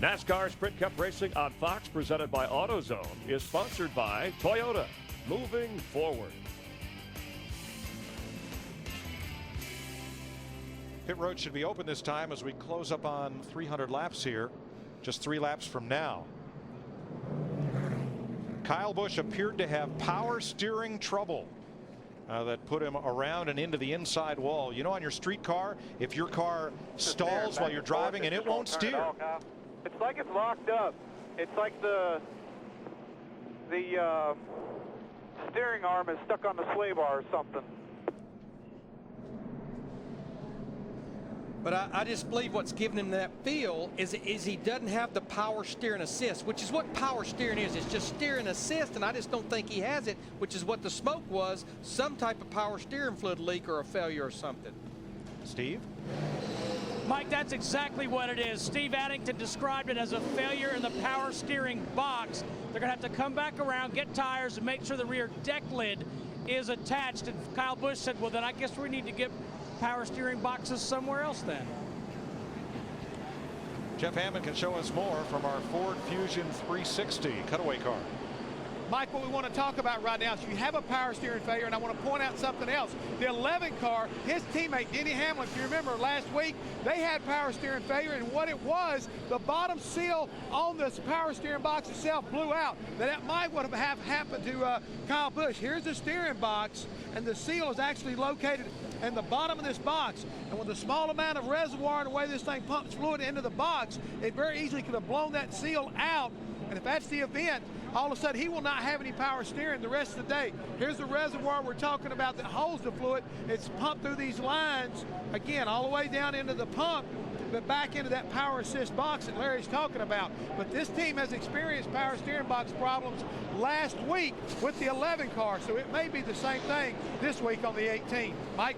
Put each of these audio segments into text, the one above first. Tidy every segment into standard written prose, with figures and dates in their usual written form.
NASCAR Sprint Cup Racing on Fox, presented by AutoZone, is sponsored by Toyota. Moving forward. Pit road should be open this time as we close up on 300 laps here, just 3 laps from now. Kyle Busch appeared to have power steering trouble that put him around and into the inside wall. You know, on your street car, if your car stalls while you're driving and it won't steer. It's like it's locked up. It's like the steering arm is stuck on the sway bar or something. But I just believe what's giving him that feel is he doesn't have the power steering assist, which is what power steering is. It's just steering assist, and I just don't think he has it, which is what the smoke was, some type of power steering fluid leak or a failure or something. Steve? Mike, that's exactly what it is. Steve Addington described it as a failure in the power steering box. They're going to have to come back around, get tires, and make sure the rear deck lid is attached. And Kyle Busch said, well, then I guess we need to get power steering boxes somewhere else then. Jeff Hammond can show us more from our Ford Fusion 360 cutaway car. Mike, what we want to talk about right now is you have a power steering failure, and I want to point out something else. The 11 car, his teammate Denny Hamlin, if you remember last week, they had power steering failure, and what it was, the bottom seal on this power steering box itself blew out. That might would have happened to Kyle Busch. Here's the steering box, and the seal is actually located in the bottom of this box. And with a small amount of reservoir and the way this thing pumps fluid into the box, it very easily could have blown that seal out. And if that's the event, all of a sudden he will not have any power steering the rest of the day. Here's the reservoir we're talking about that holds the fluid. It's pumped through these lines, again, all the way down into the pump, but back into that power assist box that Larry's talking about. But this team has experienced power steering box problems last week with the 11 car, so it may be the same thing this week on the 18. Mike?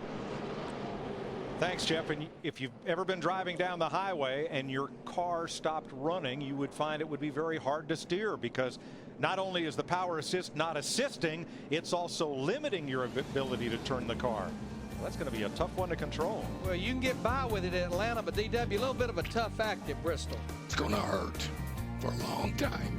Thanks, Jeff. And if you've ever been driving down the highway and your car stopped running, you would find it would be very hard to steer, because not only is the power assist not assisting, it's also limiting your ability to turn the car. Well, that's going to be a tough one to control. Well, you can get by with it at Atlanta, but DW, a little bit of a tough act at Bristol. It's going to hurt for a long time.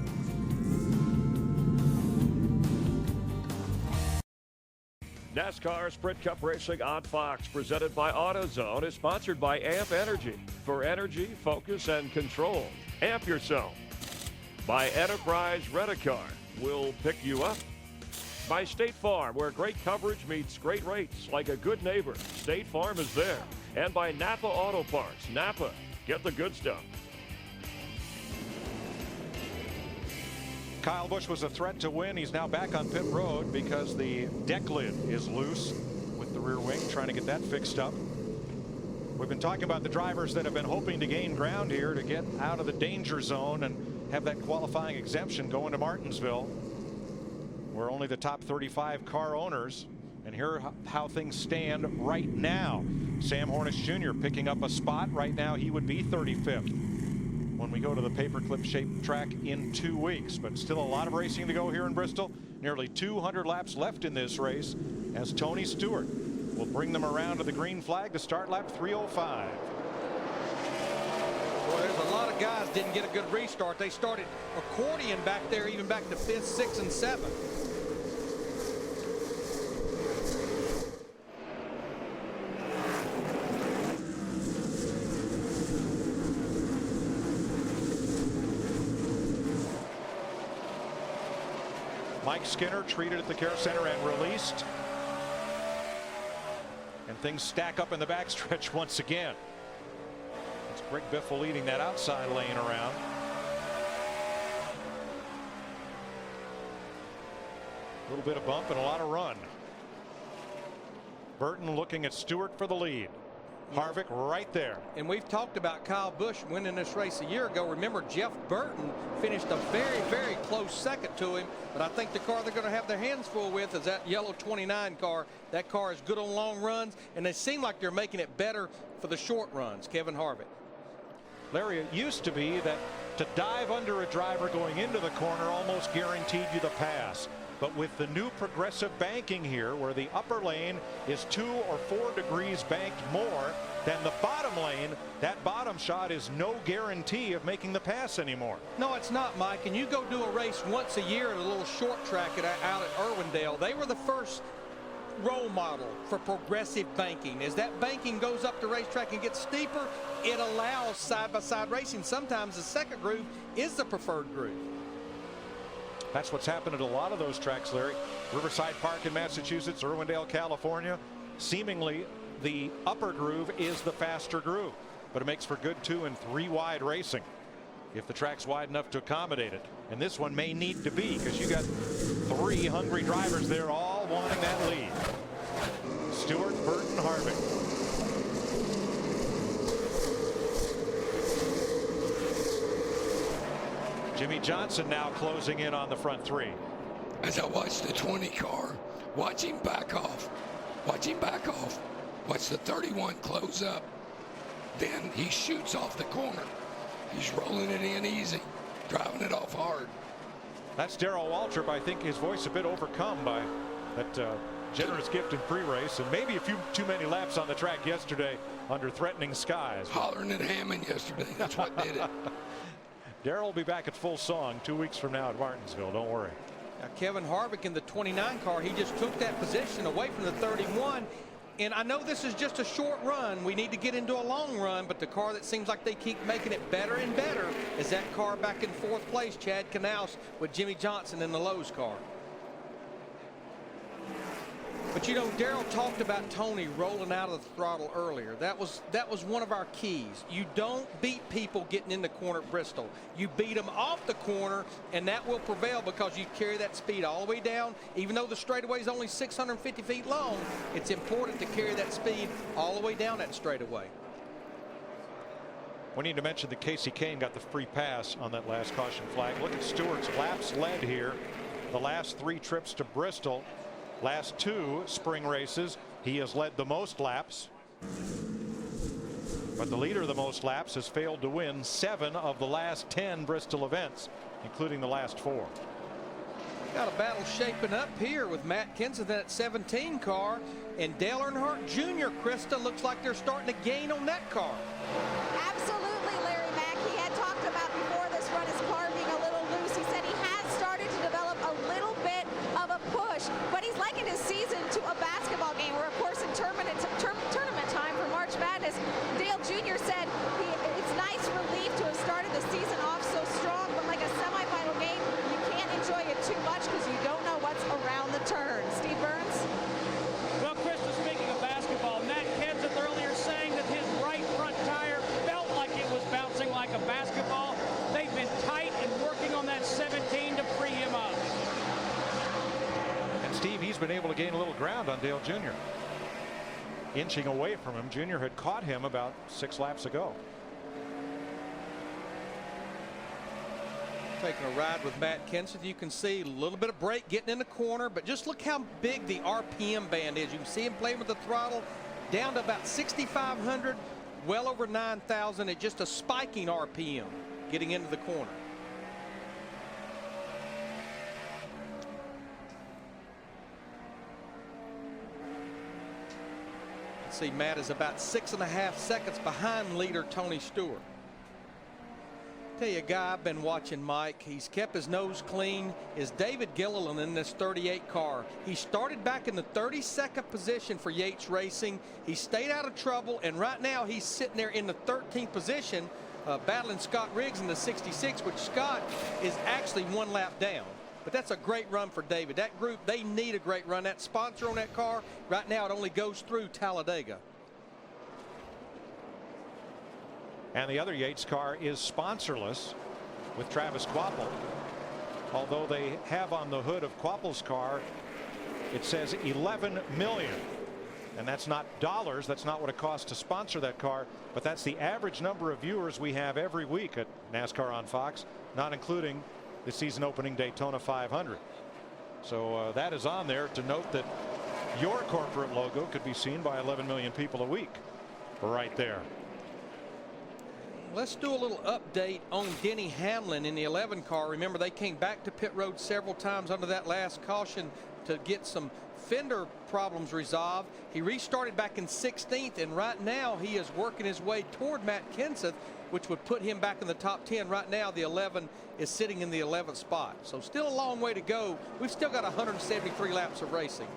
NASCAR Sprint Cup Racing on Fox, presented by AutoZone, is sponsored by AMP Energy. For energy, focus, and control, amp yourself. By Enterprise Rent-A-Car, we'll pick you up. By State Farm, where great coverage meets great rates. Like a good neighbor, State Farm is there. And by Napa Auto Parts. Napa, get the good stuff. Kyle Busch was a threat to win. He's now back on pit road because the deck lid is loose with the rear wing, trying to get that fixed up. We've been talking about the drivers that have been hoping to gain ground here to get out of the danger zone and have that qualifying exemption going to Martinsville, where only the top 35 car owners. And here are how things stand right now. Sam Hornish Jr. picking up a spot. Right now he would be 35th when we go to the paperclip shaped track in 2 weeks. But still a lot of racing to go here in Bristol. Nearly 200 laps left in this race as Tony Stewart will bring them around to the green flag to start lap 305. Boy, there's a lot of guys didn't get a good restart. They started accordion back there, even back to 5th, 6th, and 7th. Mike Skinner treated at the care center and released. And things stack up in the backstretch once again. It's Greg Biffle leading that outside lane around. A little bit of bump and a lot of run. Burton looking at Stewart for the lead. Harvick right there. And we've talked about Kyle Busch winning this race a year ago. Remember, Jeff Burton finished a very, very close second to him. But I think the car they're going to have their hands full with is that yellow 29 car. That car is good on long runs, and they seem like they're making it better for the short runs. Kevin Harvick. Larry, it used to be that to dive under a driver going into the corner almost guaranteed you the pass. But with the new progressive banking here, where the upper lane is 2 or 4 degrees banked more, then the bottom lane, that bottom shot is no guarantee of making the pass anymore. No, it's not, Mike. And you go do a race once a year at a little short track out at Irwindale. They were the first role model for progressive banking. As that banking goes up the racetrack and gets steeper, it allows side-by-side racing. Sometimes the second groove is the preferred groove. That's what's happened at a lot of those tracks, Larry. Riverside Park in Massachusetts, Irwindale, California. Seemingly the upper groove is the faster groove, but it makes for good 2 and 3 wide racing if the track's wide enough to accommodate it. And this one may need to be, because you got 3 hungry drivers there all wanting that lead. Stewart, Burton, Harvick. Jimmy Johnson now closing in on the front 3. As I watch the 20 car, watch him back off. Watch him back off. Watch the 31 close up. Then he shoots off the corner. He's rolling it in easy, driving it off hard. That's Darrell Waltrip. I think his voice a bit overcome by that generous gift in pre-race, and maybe a few too many laps on the track yesterday under threatening skies. Hollering at Hammond yesterday. That's what did it. Darrell will be back at full song 2 weeks from now at Martinsville. Don't worry. Now, Kevin Harvick in the 29 car, he just took that position away from the 31. And I know this is just a short run. We need to get into a long run, but the car that seems like they keep making it better and better is that car back in 4th place, Chad Knaus with Jimmy Johnson in the Lowe's car. But you know, Darrell talked about Tony rolling out of the throttle earlier. That was one of our keys. You don't beat people getting in the corner at Bristol. You beat them off the corner, and that will prevail because you carry that speed all the way down. Even though the straightaway is only 650 feet long, it's important to carry that speed all the way down that straightaway. We need to mention that Casey Kane got the free pass on that last caution flag. Look at Stewart's laps led here. The last 3 trips to Bristol. Last 2 spring races, he has led the most laps. But the leader of the most laps has failed to win 7 of the last 10 Bristol events, including the last 4. Got a battle shaping up here with Matt Kenseth in that 17 car, and Dale Earnhardt Jr. Krista, looks like they're starting to gain on that car. Absolutely, Larry Mack. He had talked about before this run his car being a little loose. He said he has started to develop a little bit of a push, but he's likened his season to a basketball game where, of course, in tournament time for March Madness, Dale Jr. said it's nice relief to have started the season off so strong, but like a semifinal game, you can't enjoy it too much because you don't know what's around the turn. Steve Burns? Well, Krista, speaking of basketball, Matt Kenseth earlier saying that his right front tire felt like it was bouncing like a basketball. They've been tight and working on that 17 to free him up. And Steve, he's been able to gain a little ground on Dale Jr. Inching away from him. Jr. had caught him about 6 laps ago. Taking a ride with Matt Kenseth, you can see a little bit of brake getting in the corner, but just look how big the RPM band is. You can see him playing with the throttle down to about 6,500, well over 9,000 at just a spiking RPM getting into the corner. Let's see, Matt is about 6.5 seconds behind leader Tony Stewart. Tell you a guy I've been watching, Mike. He's kept his nose clean. Is David Gilliland in this 38 car. He started back in the 32nd position for Yates Racing. He stayed out of trouble, and right now he's sitting there in the 13th position, battling Scott Riggs in the 66, which Scott is actually 1 lap down. But that's a great run for David. That group, they need a great run. That sponsor on that car, right now it only goes through Talladega. And the other Yates car is sponsorless with Travis Kvapil. Although they have on the hood of Kvapil's car, it says 11 million. And that's not dollars. That's not what it costs to sponsor that car. But that's the average number of viewers we have every week at NASCAR on Fox, not including the season opening Daytona 500. So that is on there to note that your corporate logo could be seen by 11 million people a week right there. Let's do a little update on Denny Hamlin in the 11 car. Remember, they came back to pit road several times under that last caution. to get some fender problems resolved. He restarted back in 16th, and right now he is working his way toward Matt Kenseth, which would put him back in the top 10. Right now, the 11 is sitting in the 11th spot. So still a long way to go. We've still got 173 laps of racing.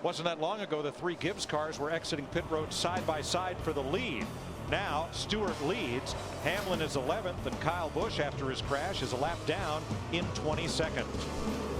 Wasn't that long ago the three Gibbs cars were exiting pit road side by side for the lead. Now Stewart leads. Hamlin is 11th, and Kyle Busch, after his crash, is a lap down in 22nd.